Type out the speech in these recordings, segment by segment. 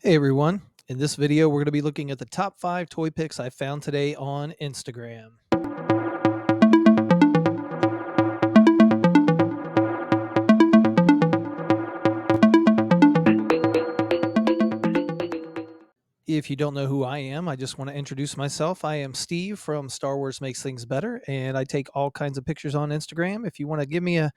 Hey everyone. In this video, we're going to be looking at the top 5 toy pics I found today on Instagram. If you don't know who I am, I just want to introduce myself. I am Steve from Star Wars Makes Things Better, and I take all kinds of pictures on Instagram. If you want to give me a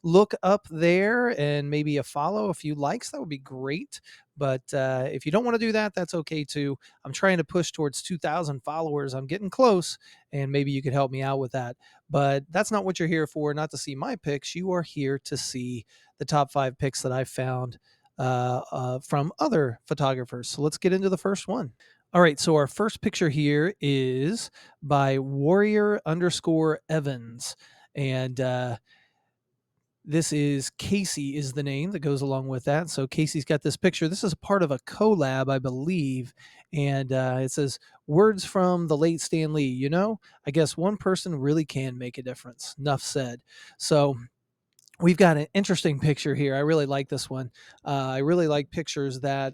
look up there and maybe a follow, a few likes, that would be great. But if you don't want to do that, that's okay too. I'm trying to push towards 2,000 followers. I'm getting close, and maybe you could help me out with that. But that's not what you're here for, not to see my pics. You are here to see the top 5 pics that I found from other photographers. So let's get into the first one. All right, so our first picture here is by warrior_Evans. And this is Casey is the name that goes along with that. So Casey's got this picture. This is part of a collab, I believe. And it says, words from the late Stan Lee. I guess one person really can make a difference. Enough said. So we've got an interesting picture here. I really like this one. I really like pictures that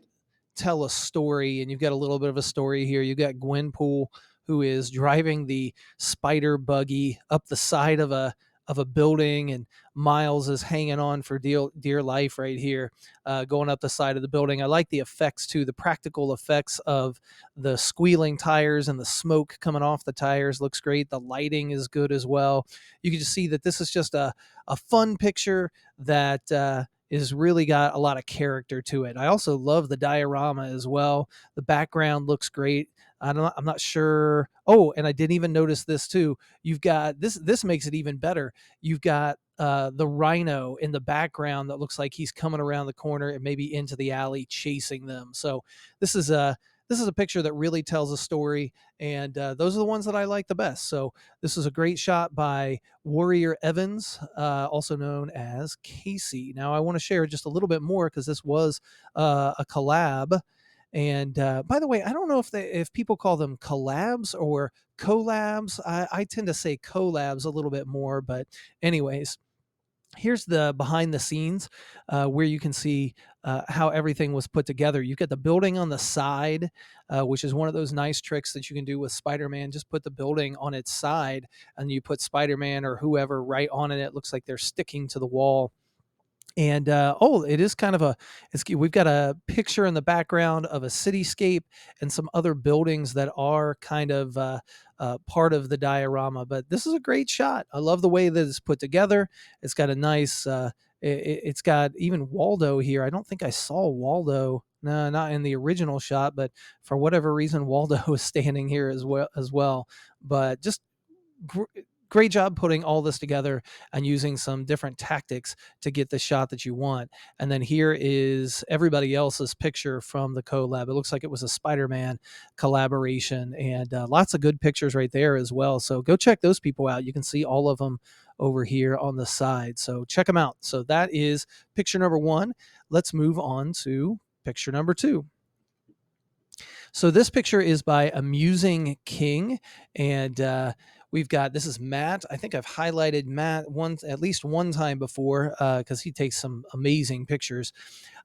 tell a story, and you've got a little bit of a story here. You've got Gwenpool, who is driving the spider buggy up the side of a building, and Miles is hanging on for dear life right here, going up the side of the building. I like the effects too, the practical effects of the squealing tires and the smoke coming off the tires looks great. The lighting is good as well. You can just see that this is just a fun picture that is really got a lot of character to it. I also love the diorama as well. The background looks great. I'm not sure. Oh, and I didn't even notice this too. You've got this. This makes it even better. You've got the rhino in the background that looks like he's coming around the corner and maybe into the alley chasing them. So this is a picture that really tells a story, and those are the ones that I like the best. So this is a great shot by Warrior Evans, also known as Casey. Now I want to share just a little bit more because this was a collab. And by the way, I don't know if people call them collabs or collabs. I tend to say collabs a little bit more, but anyways, here's the behind the scenes where you can see how everything was put together. You've got the building on the side, which is one of those nice tricks that you can do with Spider-Man. Just put the building on its side and you put Spider-Man or whoever right on it. It looks like they're sticking to the wall. And it is kind of we've got a picture in the background of a cityscape and some other buildings that are kind of part of the diorama. But this is a great shot. I love the way that it's put together. It's got a nice, it's got even Waldo here. I don't think I saw Waldo. No, not in the original shot, but for whatever reason, Waldo is standing here as well. But just gr- great job putting all this together and using some different tactics to get the shot that you want. And then here is everybody else's picture from the collab. It looks like it was a Spider-Man collaboration, and lots of good pictures right there as well. So go check those people out. You can see all of them over here on the side. So check them out. So that is picture number 1. Let's move on to picture number 2. So this picture is by Amusing King, and we've got, this is Matt. I think I've highlighted Matt at least one time before because he takes some amazing pictures.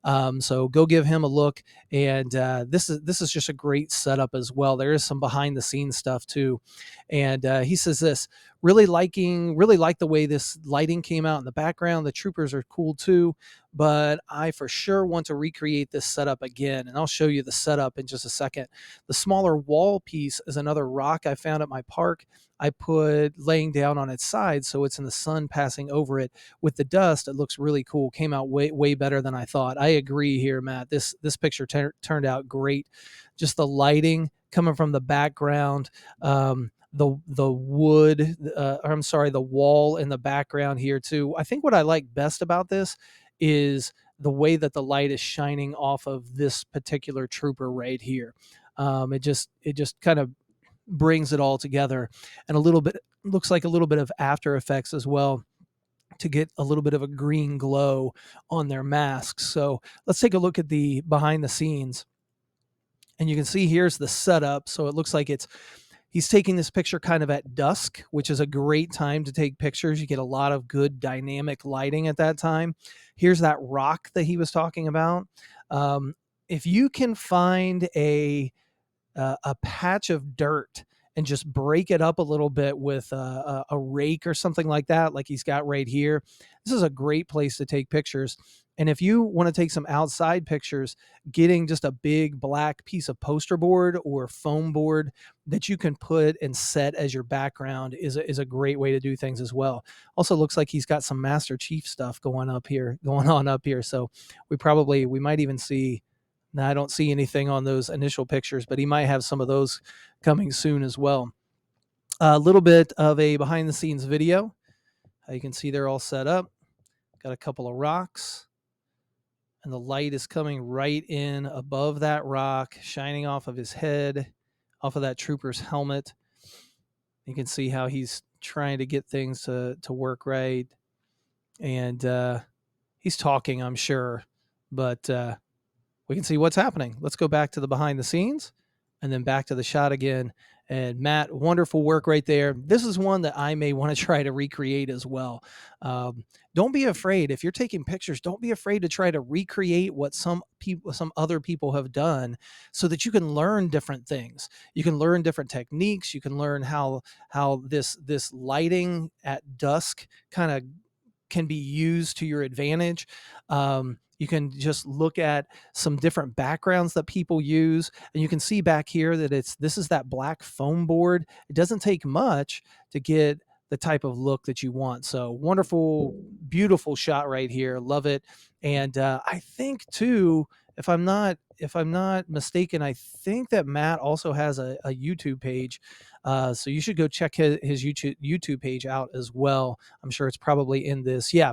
So go give him a look. And this is just a great setup as well. There is some behind the scenes stuff too. And he says this, really like the way this lighting came out in the background. The troopers are cool too, but I for sure want to recreate this setup again. And I'll show you the setup in just a second. The smaller wall piece is another rock I found at my park. I put laying down on its side so it's in the sun passing over it. With the dust, it looks really cool. Came out way better than I thought. I agree here, Matt. This picture turned out great. Just the lighting coming from the background, the wood, or I'm sorry, the wall in the background here too. I think what I like best about this is the way that the light is shining off of this particular trooper right here. It just kind of brings it all together, and a little bit looks like a little bit of after effects as well to get a little bit of a green glow on their masks. So let's take a look at the behind the scenes, and you can see here's the setup. So it looks like he's taking this picture kind of at dusk, which is a great time to take pictures. You get a lot of good dynamic lighting at that time. Here's that rock that he was talking about. if you can find a patch of dirt and just break it up a little bit with a rake or something like that, like he's got right here, this is a great place to take pictures. And if you want to take some outside pictures, getting just a big black piece of poster board or foam board that you can put and set as your background is a great way to do things as well. Also looks like he's got some Master Chief stuff going on up here. So we might even see, now, I don't see anything on those initial pictures, but he might have some of those coming soon as well. A little bit of a behind the scenes video. You can see they're all set up. Got a couple of rocks, and the light is coming right in above that rock, shining off of his head, off of that trooper's helmet. You can see how he's trying to get things to work right. And he's talking, I'm sure, but we can see what's happening. Let's go back to the behind the scenes and then back to the shot again. And Matt, wonderful work right there. This is one that I may want to try to recreate as well. Don't be afraid. If you're taking pictures, don't be afraid to try to recreate what some other people have done, so that you can learn different things. You can learn different techniques. You can learn how this lighting at dusk kind of can be used to your advantage. You can just look at some different backgrounds that people use, and you can see back here that this is that black foam board. It doesn't take much to get the type of look that you want. So wonderful, beautiful shot right here. Love it. And I think too, if I'm not mistaken, I think that Matt also has a YouTube page. So you should go check his YouTube page out as well. I'm sure it's probably in this. Yeah,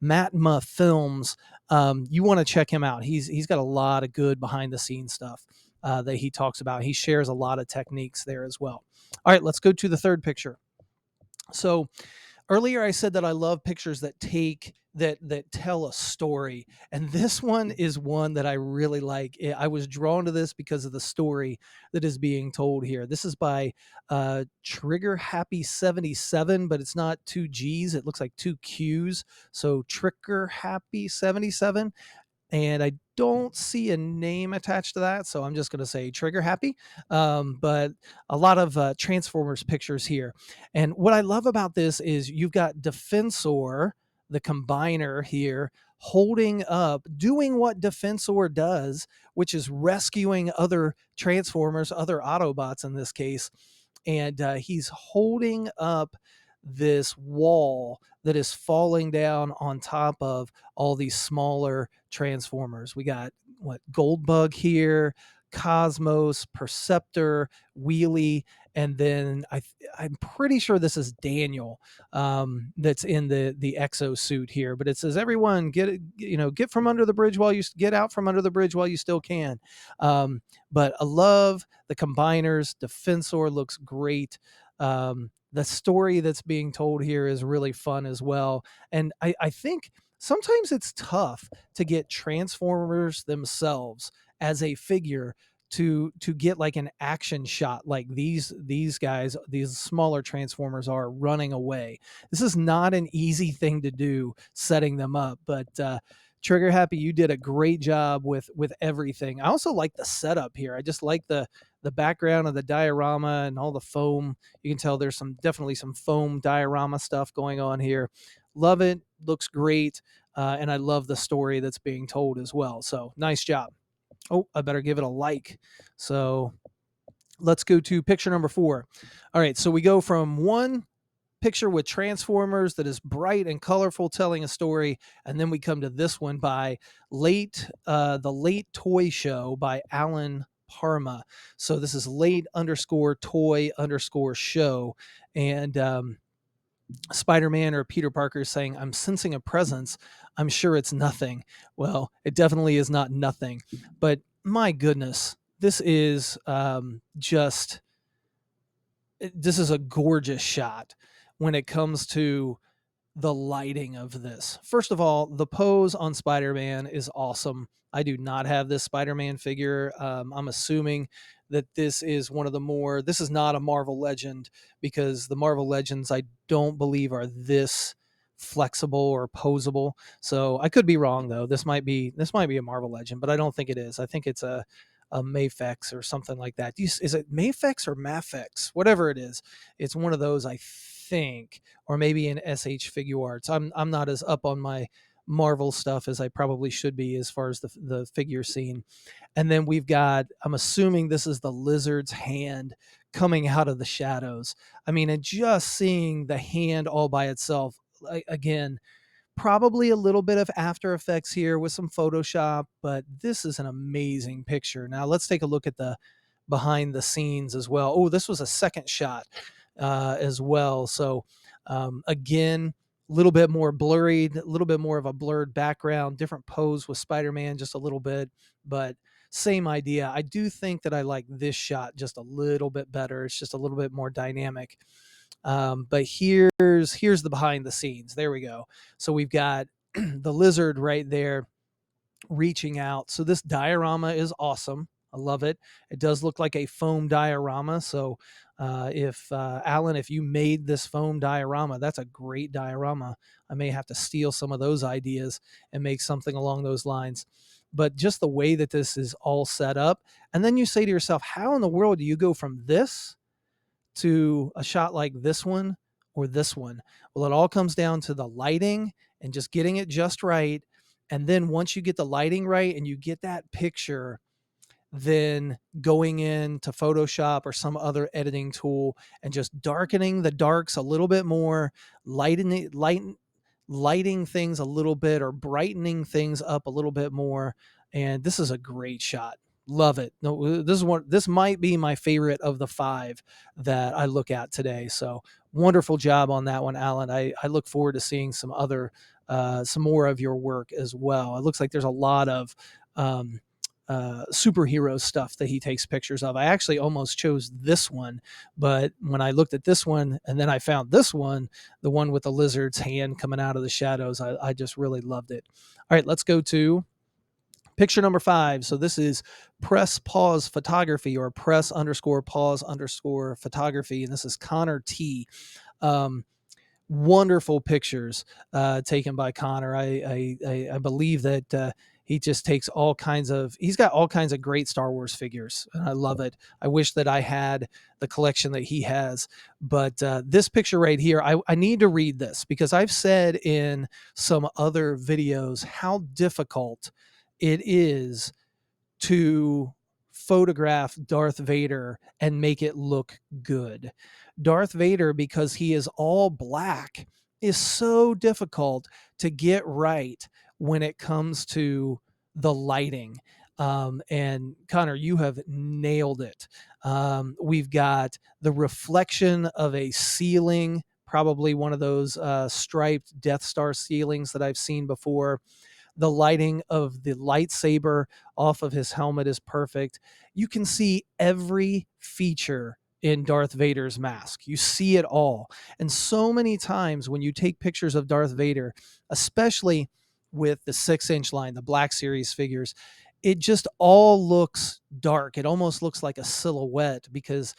Matma Films. You want to check him out. He's got a lot of good behind the scenes stuff that he talks about. He shares a lot of techniques there as well. All right, let's go to the third picture. So earlier I said that I love pictures that tell a story, and this one is one that I really like. I was drawn to this because of the story that is being told here. This is by Trigger Happy 77, but it's not two G's, it looks like two Q's. So Trigger Happy 77, and I don't see a name attached to that, so I'm just going to say Trigger Happy. But a lot of Transformers pictures here. And what I love about this is you've got Defensor, the combiner here, holding up, doing what Defensor does, which is rescuing other Transformers, other Autobots in this case. And he's holding up this wall that is falling down on top of all these smaller Transformers. We got Goldbug here, Cosmos, Perceptor, Wheelie, and then I'm pretty sure this is Daniel, that's in the exo suit here. But it says, everyone get from under the bridge while you get out from under the bridge while you still can. But I love the combiners. Defensor looks great. The story that's being told here is really fun as well. And I think sometimes it's tough to get Transformers themselves as a figure to get like an action shot like these guys, these smaller Transformers, are running away. This is not an easy thing to do, setting them up, but Trigger Happy, you did a great job with everything. I also like the setup here. I just like the background of the diorama and all the foam. You can tell there's definitely some foam diorama stuff going on here. Love it. Looks great. And I love the story that's being told as well. So nice job. Oh, I better give it a like. So let's go to picture number 4. All right. So we go from one picture with Transformers that is bright and colorful, telling a story, and then we come to this one by the Late Toy Show by Alan Parma. So this is late_toy_show, and Spider-Man or Peter Parker is saying, I'm sensing a presence. I'm sure it's nothing. Well, it definitely is not nothing, but my goodness, this is this is a gorgeous shot when it comes to the lighting of this. First of all, the pose on Spider-Man is awesome. I do not have this Spider-Man figure. I'm assuming that this is this is not a Marvel Legend, because the Marvel Legends I don't believe are this flexible or posable. So I could be wrong though. This might be a Marvel Legend, but I don't think it is. I think it's a Mafex or something like that. Is it Mafex or Mafex? Whatever it is, it's one of those, I think, or maybe an SH Figure Arts. I'm not as up on my Marvel stuff as I probably should be as far as the figure scene. And then we've got, I'm assuming this is the lizard's hand coming out of the shadows. I mean, and just seeing the hand all by itself, again, probably a little bit of After Effects here with some Photoshop, but this is an amazing picture. Now let's take a look at the behind the scenes as well. Oh, this was a second shot as well. So again, a little bit more blurry, a little bit more of a blurred background, different pose with Spider-Man, just a little bit, but same idea. I do think that I like this shot just a little bit better. It's just a little bit more dynamic. But here's the behind the scenes. There we go. So we've got the lizard right there reaching out. So this diorama is awesome. I love it. It does look like a foam diorama. So if Alan, if you made this foam diorama, that's a great diorama. I may have to steal some of those ideas and make something along those lines. But just the way that this is all set up, and then you say to yourself, how in the world do you go from this to a shot like this one or this one? Well, it all comes down to the lighting and just getting it just right. And then once you get the lighting right and you get that picture, then going into Photoshop or some other editing tool and just darkening the darks a little bit more, lighting things a little bit or brightening things up a little bit more. And this is a great shot. Love it. No, this might be my favorite of the 5 that I look at today. So wonderful job on that one, Alan. I look forward to seeing some more of your work as well. It looks like there's a lot of superhero stuff that he takes pictures of. I actually almost chose this one, but when I looked at this one and then I found this one, the one with the lizard's hand coming out of the shadows, I just really loved it. All right, let's go to picture number 5. So this is press pause photography, or press underscore pause underscore photography. And this is Connor T. Wonderful pictures taken by Connor. I believe that he just takes he's got all kinds of great Star Wars figures, and I love it. I wish that I had the collection that he has. But this picture right here, I need to read this because I've said in some other videos how difficult it is to photograph Darth Vader and make it look good. Darth Vader, because he is all black, is so difficult to get right when it comes to the lighting. And Connor, you have nailed it. We've got the reflection of a ceiling, probably one of those striped Death Star ceilings that I've seen before. The lighting of the lightsaber off of his helmet is perfect. You can see every feature in Darth Vader's mask. You see it all. And so many times when you take pictures of Darth Vader, especially with the 6-inch line, the Black Series figures, it just all looks dark. It almost looks like a silhouette because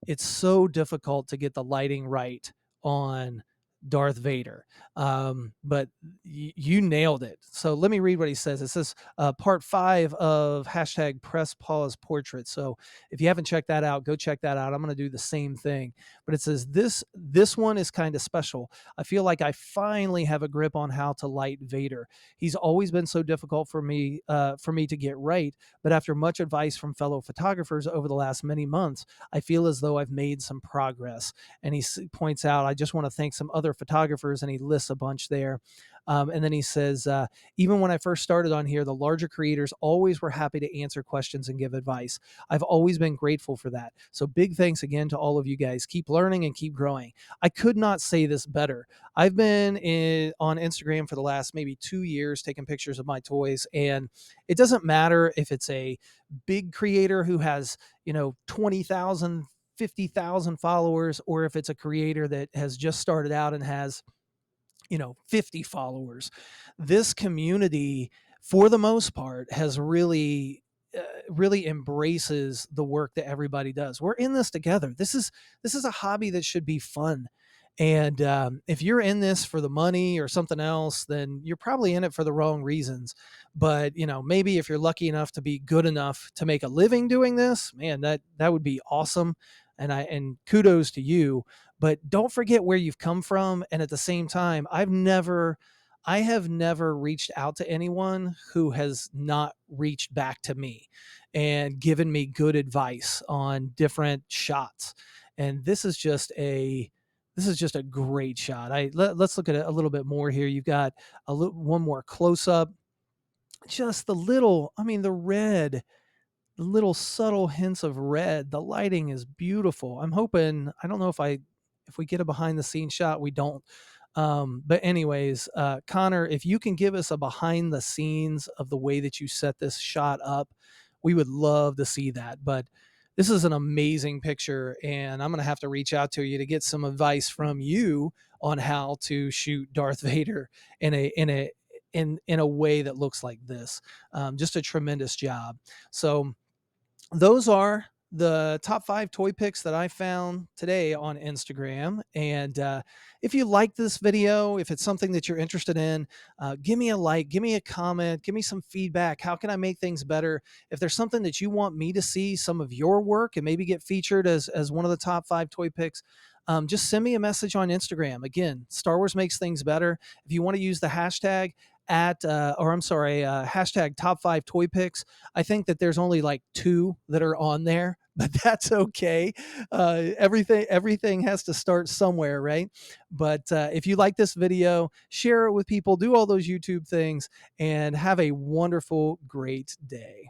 it's so difficult to get the lighting right on Darth Vader. But you nailed it. So let me read what he says. It says part 5 of hashtag press pause portrait. So if you haven't checked that out, go check that out. I'm going to do the same thing. But it says this one is kind of special. I feel like I finally have a grip on how to light Vader. He's always been so difficult for me to get right. But after much advice from fellow photographers over the last many months, I feel as though I've made some progress. And he points out, I just want to thank some other photographers, and he lists a bunch there. And then he says, even when I first started on here, the larger creators always were happy to answer questions and give advice. I've always been grateful for that. So big thanks again to all of you guys. Keep learning and keep growing. I could not say this better. I've been on Instagram for the last maybe 2 years taking pictures of my toys, and it doesn't matter if it's a big creator who has 20,000, 50,000 followers, or if it's a creator that has just started out and has 50 followers. This community, for the most part, has really embraces the work that everybody does. We're in this together. This is a hobby that should be fun. And if you're in this for the money or something else, then you're probably in it for the wrong reasons. But maybe if you're lucky enough to be good enough to make a living doing this, man, that would be awesome. And kudos to you. But don't forget where you've come from. And at the same time, I have never reached out to anyone who has not reached back to me and given me good advice on different shots. And this is just a great shot. Let's look at it a little bit more here. You've got one more close up. Just the red, the little subtle hints of red. The lighting is beautiful. I'm hoping, I don't know if we get a behind the scenes shot, we don't. But anyways, Connor, if you can give us a behind the scenes of the way that you set this shot up, we would love to see that. But this is an amazing picture, and I'm going to have to reach out to you to get some advice from you on how to shoot Darth Vader in a way that looks like this. Just a tremendous job. So those are the top 5 toy picks that I found today on Instagram. And if you like this video, if it's something that you're interested in, give me a like, give me a comment, give me some feedback. How can I make things better? If there's something that you want me to see some of your work and maybe get featured as one of the top 5 toy picks, just send me a message on Instagram. Again, Star Wars makes things better. If you want to use the hashtag hashtag top 5 toy picks. I think that there's only like 2 that are on there, but that's okay. Everything has to start somewhere, right? But if you like this video, share it with people, do all those YouTube things, and have a wonderful, great day.